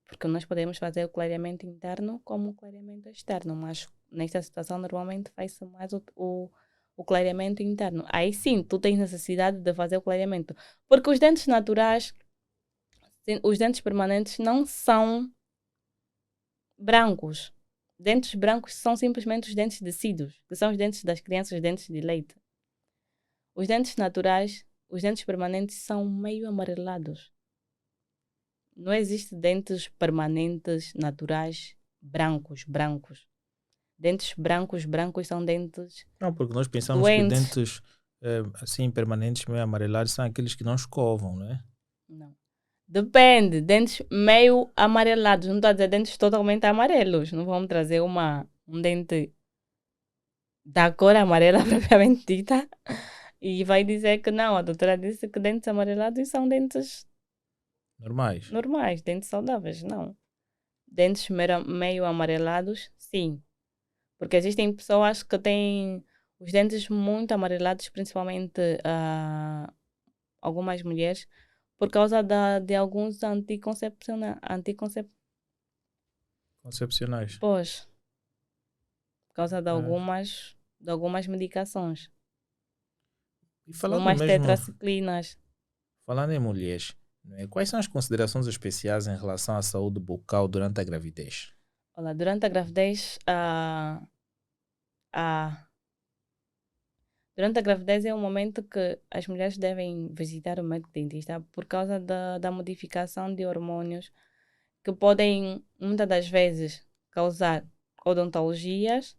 Porque nós podemos fazer o clareamento interno como o clareamento externo, mas nesta situação normalmente faz-se mais o clareamento interno. Aí sim, tu tens necessidade de fazer o clareamento. Porque os dentes naturais, os dentes permanentes não são brancos. Dentes brancos são simplesmente os dentes decidos, que são os dentes das crianças, os dentes de leite. Os dentes naturais, os dentes permanentes são meio amarelados. Não existe dentes permanentes naturais brancos. Dentes brancos são dentes Não, porque nós pensamos que doentes. dentes assim permanentes, meio amarelados, são aqueles que não escovam, não é? Não. Depende. Dentes meio amarelados. Não estou a dizer dentes totalmente amarelos. Não vamos trazer um dente da cor amarela propriamente dita e vai dizer que não. A doutora disse que dentes amarelados são dentes normais, dentes saudáveis. Não. Dentes meio amarelados, sim. Porque existem pessoas que têm os dentes muito amarelados, principalmente algumas mulheres, por causa de alguns Concepcionais. Pois, por causa Ah. de algumas medicações. E falando Umas mesmo, tetraciclinas. falando em mulheres, não é? Quais são as considerações especiais em relação à saúde bucal durante a gravidez? Olha, durante a gravidez, durante a gravidez é um momento que as mulheres devem visitar o médico dentista por causa da modificação de hormônios que podem, muitas das vezes, causar odontologias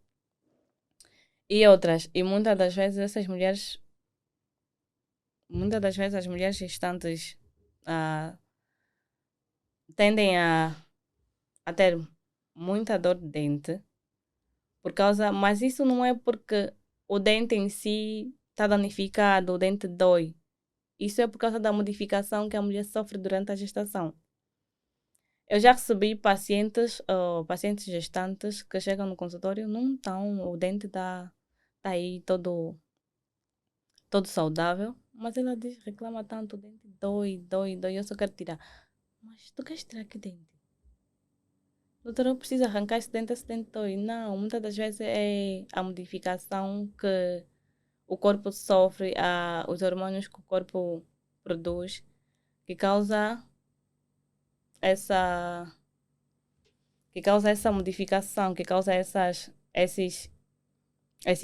e outras. E muitas das vezes as mulheres gestantes ah, tendem a ter muita dor de dente mas isso não é porque o dente em si está danificado, o dente dói. Isso é por causa da modificação que a mulher sofre durante a gestação. Eu já recebi pacientes gestantes que chegam no consultório, não estão, o dente está aí todo saudável, mas ela diz, reclama tanto, o dente dói, eu só quero tirar. Mas tu queres tirar que dente? Doutor, eu preciso arrancar esse dente dói. Não, muitas das vezes é a modificação que o corpo sofre, os hormônios que o corpo produz, que causa essa, que causa essa modificação, que causa esses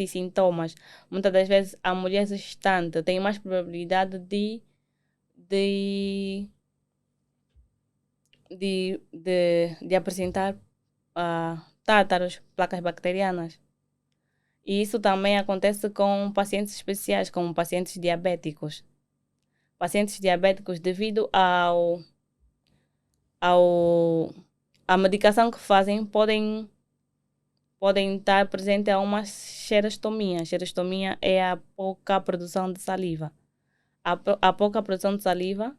sintomas. Muitas das vezes a mulher gestante tem mais probabilidade de, de apresentar tátaros, placas bacterianas. E isso também acontece com pacientes especiais, como pacientes diabéticos. Pacientes diabéticos, devido à medicação que fazem, podem estar presente a uma xerostomia. A xerostomia é a pouca produção de saliva. A pouca produção de saliva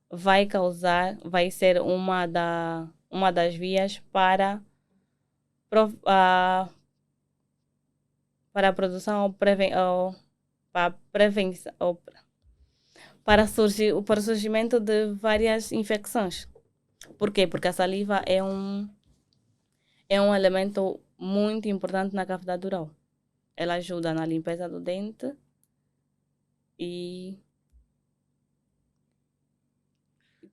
vai ser uma das vias para a produção para prevenção, para o surgimento de várias infecções. Por quê? Porque a saliva é um elemento muito importante na cavidade oral. Ela ajuda na limpeza do dente e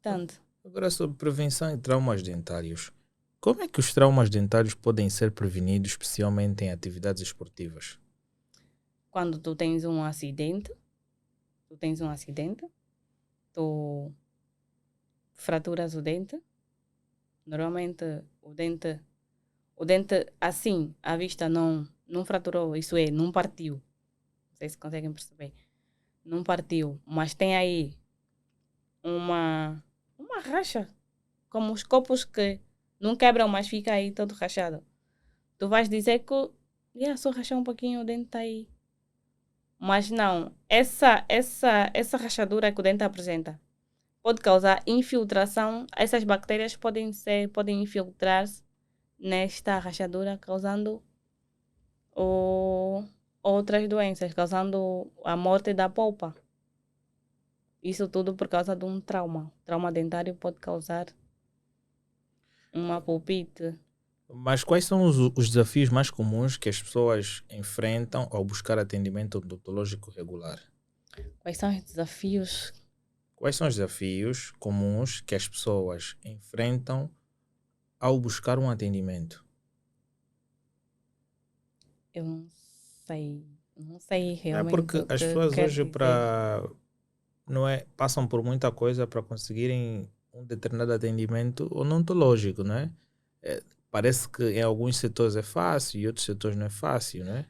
tanto. Agora, sobre prevenção e traumas dentários. Como é que os traumas dentários podem ser prevenidos, especialmente em atividades esportivas? Quando tu tens um acidente, tu fraturas o dente. Normalmente o dente assim, à vista não fraturou, isso é, não partiu. Não sei se conseguem perceber. Não partiu, mas tem aí uma racha, como os copos que não quebram, mas fica aí todo rachado. Tu vais dizer que só rachar um pouquinho, o dente está aí. Mas não, essa rachadura que o dente apresenta pode causar infiltração. Essas bactérias podem infiltrar-se nesta rachadura, causando outras doenças, causando a morte da polpa. Isso tudo por causa de um trauma. Trauma dentário pode causar uma pulpite. Mas quais são os desafios mais comuns que as pessoas enfrentam ao buscar atendimento odontológico regular? Quais são os desafios? Quais são os desafios comuns que as pessoas enfrentam ao buscar um atendimento? Eu não sei realmente. É porque as pessoas hoje passam por muita coisa para conseguirem um determinado atendimento odontológico, não é? Parece que em alguns setores é fácil e outros setores não é fácil, não é?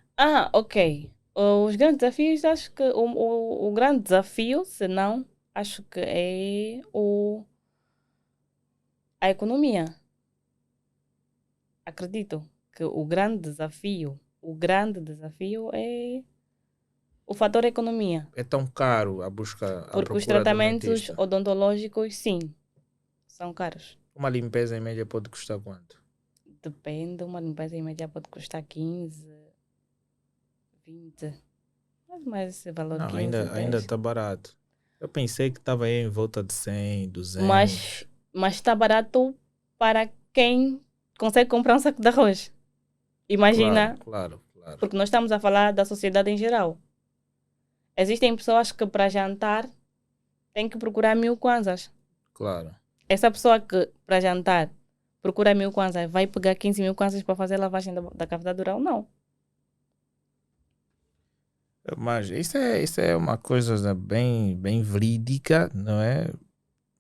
Ok. Os grandes desafios, acho que o grande desafio, se não, acho que é a economia. Acredito que o grande desafio é o fator economia. É tão caro a Porque os procura do tratamentos dentista. odontológicos, sim, são caros. Uma limpeza em média pode custar quanto? Depende, uma limpeza em média pode custar 15, 20. Mas esse valor Não, 15, ainda 10. está barato. Eu pensei que estava aí em volta de 100, 200. Mas está barato para quem consegue comprar um saco de arroz. Imagina, Claro. porque nós estamos a falar da sociedade em geral. Existem pessoas que para jantar têm que procurar 1000 kwanzas. Claro. Essa pessoa que para jantar procura 1000 kwanzas vai pegar 15.000 kwanzas para fazer a lavagem da cavidade oral? Não. Mas isso é uma coisa bem verídica, não é?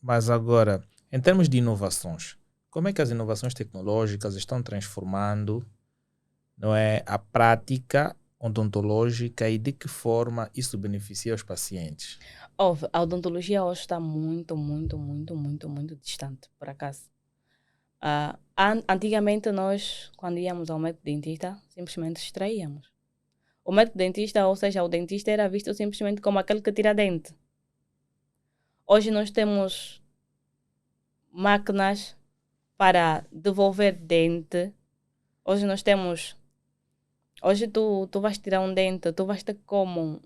Mas agora, em termos de inovações, como é que as inovações tecnológicas estão transformando, não é, a prática odontológica e de que forma isso beneficia os pacientes? A odontologia hoje está muito distante, por acaso. Antigamente nós, quando íamos ao médico dentista, simplesmente extraíamos. O médico dentista, ou seja, o dentista era visto simplesmente como aquele que tira dente. Hoje nós temos máquinas para devolver dente, hoje nós temos. Hoje tu vais tirar um dente, tu vais ter como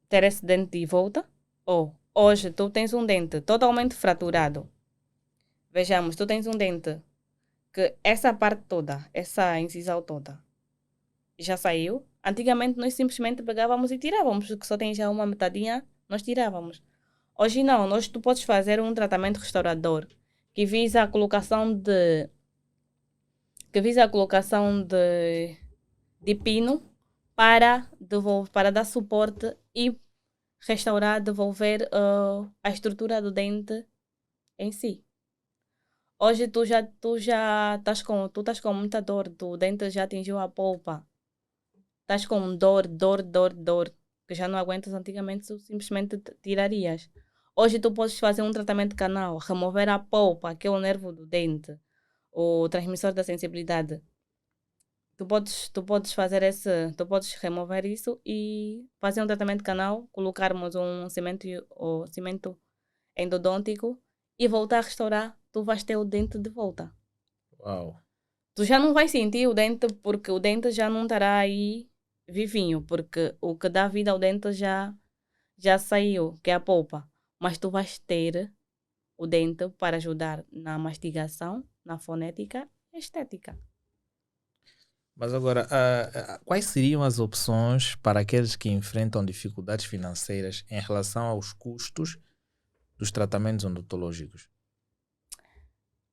ter esse dente de volta? Ou hoje tu tens um dente totalmente fraturado. Vejamos, tu tens um dente que essa parte toda, essa incisão toda, já saiu. Antigamente nós simplesmente pegávamos e tirávamos, porque só tem já uma metadinha, nós tirávamos. Hoje não, tu podes fazer um tratamento restaurador que visa a colocação de pino para dar suporte e restaurar, devolver a estrutura do dente em si. Hoje tu já estás com muita dor, o dente já atingiu a polpa. Estás com dor, que já não aguentas. Antigamente tu simplesmente tirarias. Hoje tu podes fazer um tratamento canal, remover a polpa, que é o nervo do dente, o transmissor da sensibilidade. Tu podes remover isso e fazer um tratamento canal, colocarmos um cimento endodôntico e voltar a restaurar, tu vais ter o dente de volta. Uau. Tu já não vais sentir o dente porque o dente já não estará aí vivinho, porque o que dá vida ao dente já saiu, que é a polpa. Mas tu vais ter o dente para ajudar na mastigação, na fonética e estética. Mas agora, quais seriam as opções para aqueles que enfrentam dificuldades financeiras em relação aos custos dos tratamentos odontológicos?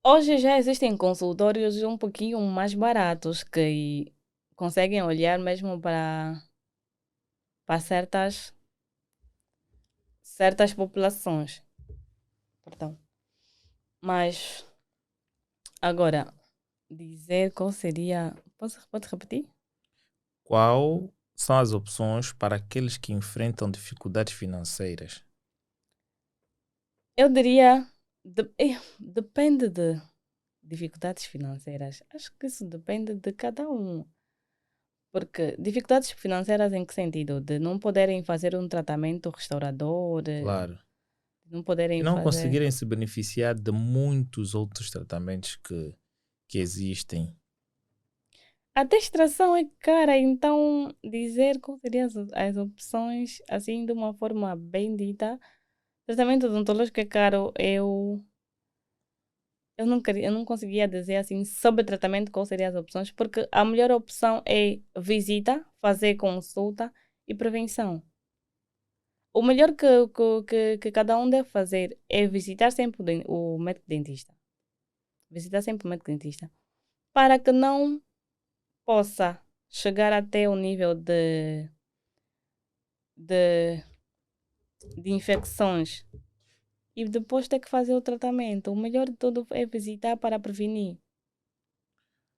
Hoje já existem consultórios um pouquinho mais baratos que conseguem olhar mesmo para certas populações. Perdão. Mas agora, dizer qual seria. Pode repetir? Qual são as opções para aqueles que enfrentam dificuldades financeiras? Eu diria. Depende de dificuldades financeiras. Acho que isso depende de cada um. Porque dificuldades financeiras em que sentido? De não poderem fazer um tratamento restaurador, Claro. não E poderem não fazer. conseguirem se beneficiar de muitos outros tratamentos que existem. A extração é cara, então dizer quais seriam as opções, assim, de uma forma bem dita. Tratamento odontológico é caro, eu não conseguia dizer assim sobre tratamento quais seriam as opções, porque a melhor opção é visita, fazer consulta e prevenção. O melhor que cada um deve fazer é visitar sempre o médico dentista. Visitar sempre o médico dentista. Para que não possa chegar até o nível de, de infecções e depois ter que fazer o tratamento. O melhor de tudo é visitar para prevenir.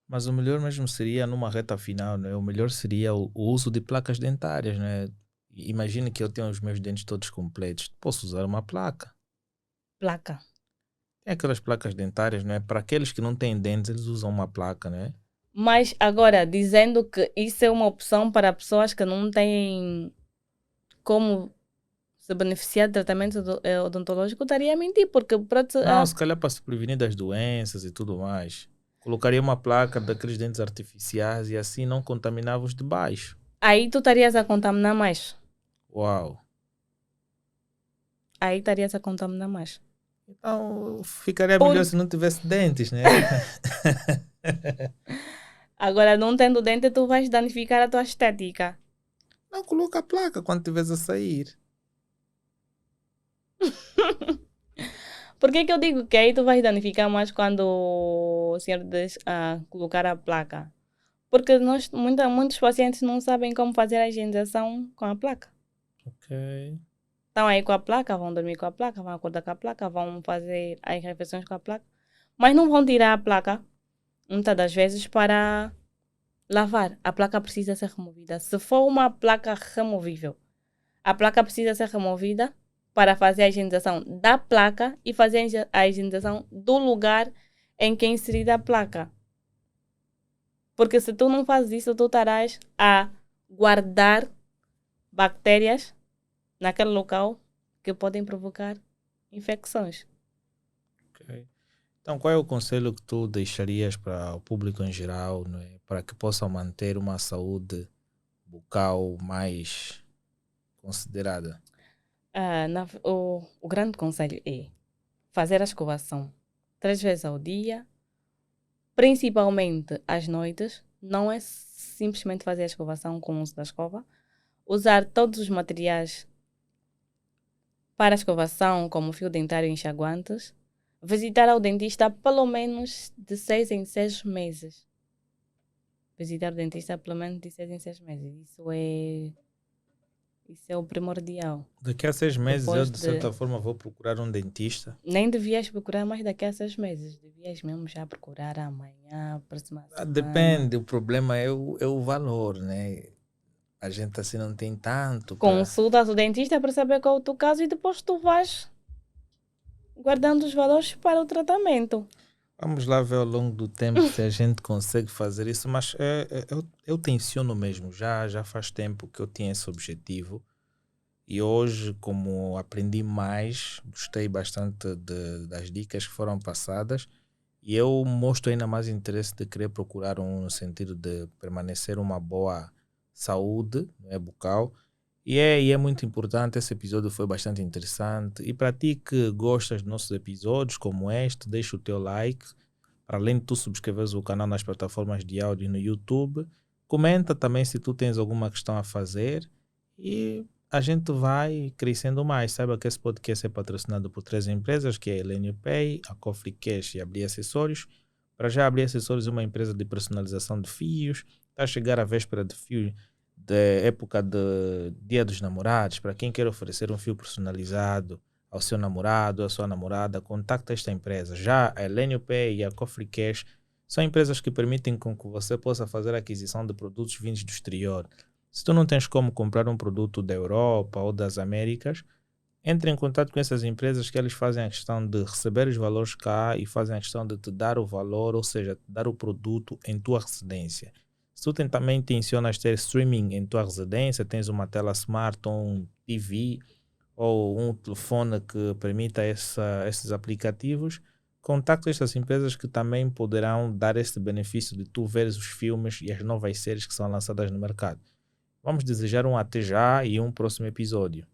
Mas o melhor mesmo seria numa reta final, né? O melhor seria o uso de placas dentárias, né? Imagine que eu tenho os meus dentes todos completos. Posso usar uma placa. Placa. Tem aquelas placas dentárias, né? Para aqueles que não têm dentes, eles usam uma placa, né? Mas agora, dizendo que isso é uma opção para pessoas que não têm como se beneficiar de tratamento odontológico, estaria a mentir, porque Não, se calhar para se prevenir das doenças e tudo mais. Colocaria uma placa daqueles dentes artificiais e assim não contaminava os de baixo. aí tu estarias a contaminar mais. Uau! Aí estarias a contaminar mais. Então ficaria melhor Por... se não tivesse dentes, né? Agora, não tendo dente, tu vais danificar a tua estética. Não coloca a placa quando estiveres a sair. Por que que eu digo que aí tu vais danificar mais quando o senhor diz colocar a placa? Porque muitos pacientes não sabem como fazer a higienização com a placa. Ok. Estão aí com a placa, vão dormir com a placa, vão acordar com a placa, vão fazer as refeições com a placa. Mas não vão tirar a placa, muitas das vezes, para lavar. A placa precisa ser removida. Se for uma placa removível, a placa precisa ser removida para fazer a higienização da placa e fazer a higienização do lugar em que é inserida a placa. Porque se tu não fazes isso, tu estarás a guardar bactérias naquele local que podem provocar infecções. Ok. Então, qual é o conselho que tu deixarias para o público em geral, não é? Para que possam manter uma saúde bucal mais considerada? O grande conselho é fazer a escovação 3 vezes ao dia, principalmente às noites. Não é simplesmente fazer a escovação com o uso da escova. Usar todos os materiais para a escovação, como fio dentário e enxaguantes. Visitar ao dentista pelo menos de 6 em 6 meses. Visitar o dentista pelo menos de 6 em 6 meses. Isso é o primordial. Daqui a 6 meses eu, Depois de de. certa forma, vou procurar um dentista. Nem devias procurar mais daqui a 6 meses. Devias mesmo já procurar amanhã, próxima semana. Depende, o problema é o valor, né? A gente assim não tem tanto para... Consultas o dentista para saber qual é o teu caso e depois tu vais guardando os valores para o tratamento. Vamos lá ver ao longo do tempo se a gente consegue fazer isso, mas eu tenciono mesmo, já faz tempo que eu tinha esse objetivo e hoje, como aprendi mais, gostei bastante das dicas que foram passadas e eu mostro ainda mais interesse de querer procurar no sentido de permanecer uma boa saúde, não é, bucal. E é muito importante, esse episódio foi bastante interessante. E para ti que gostas dos nossos episódios como este, deixa o teu like. Para além de tu subscreveres o canal nas plataformas de áudio no YouTube, comenta também se tu tens alguma questão a fazer e a gente vai crescendo mais. Saiba que esse podcast é patrocinado por 3 empresas, que é a Elenio Pay, a Coffee Cash e a Abrir Acessórios. Para já, Abrir Acessórios é uma empresa de personalização de fios. Está a chegar a véspera de fio da época de Dia dos Namorados. Para quem quer oferecer um fio personalizado ao seu namorado, à sua namorada, contacta esta empresa. Já a Elenio Pay e a Coffee Cash são empresas que permitem com que você possa fazer a aquisição de produtos vindos do exterior. Se tu não tens como comprar um produto da Europa ou das Américas, entre em contato com essas empresas que eles fazem a questão de receber os valores cá e fazem a questão de te dar o valor, ou seja, te dar o produto em tua residência. Se tu também intencionas ter streaming em tua residência, tens uma tela smart ou um TV ou um telefone que permita esses aplicativos, contacta estas empresas que também poderão dar este benefício de tu veres os filmes e as novas séries que são lançadas no mercado. Vamos desejar um até já e um próximo episódio.